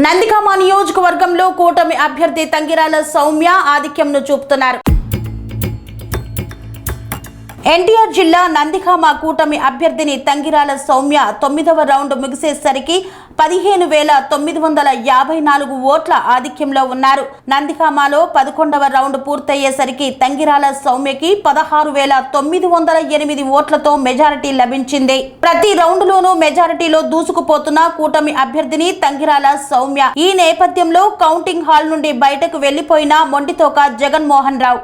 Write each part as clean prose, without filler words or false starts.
నందిగామ నియోజకవర్గంలో కూటమి అభ్యర్థి తంగిరాల సౌమ్య ఆధిక్యంను చూపుతున్నారు. ఎన్టీఆర్ జిల్లా నందిగామ కూటమి అభ్యర్థిని తంగిరాల సౌమ్య 9వ రౌండ్ ముగిసేసరికి 15,954 ఓట్ల ఆధిక్యంలో ఉన్నారు. నందిగామలో 11వ రౌండ్ పూర్తయ్యేసరికి తంగిరాల సౌమ్యకి 16,908 ఓట్లతో మెజారిటీ లభించింది. ప్రతి రౌండ్లోనూ మెజారిటీలో దూసుకుపోతున్న కూటమి అభ్యర్థిని తంగిరాల సౌమ్య. ఈ నేపథ్యంలో కౌంటింగ్ హాల్ నుండి బయటకు వెళ్లిపోయిన మొండితోక జగన్మోహన్ రావు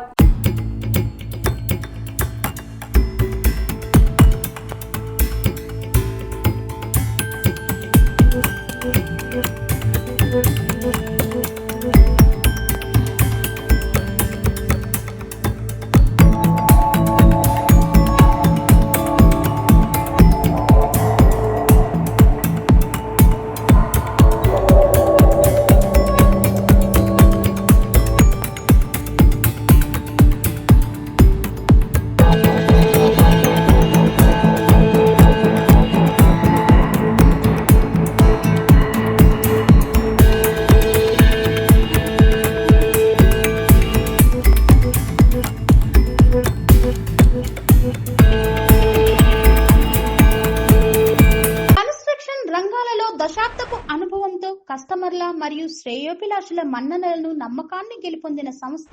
దశాబ్దపు అనుభవంతో కస్టమర్ల మరియు శ్రేయోభిలాషుల మన్ననలను నమ్మకాన్ని గెలుపొందిన సంస్థ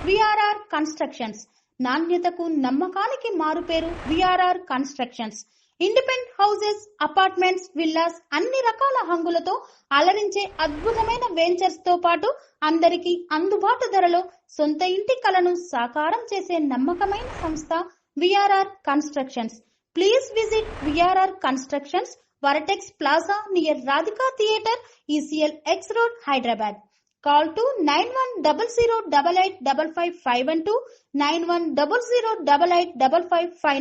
విఆర్ఆర్ కన్స్ట్రక్షన్స్. నాణ్యతకు నమ్మకానికి మారుపేరు VRR constructions. Independent houses, apartments, villas అన్ని రకాల హంగులతో అలరించే అద్భుతమైన వెంచర్స్ తో పాటు అందరికీ అందుబాటు ధరలో సొంత ఇంటి కలను సాకారం చేసే నమ్మకమైన సంస్థ VRR constructions. Please visit VRR constructions, Varatex Plaza near Radhika Theatre, ECL X Road, Hyderabad. Call to 910088555512, 9100885559.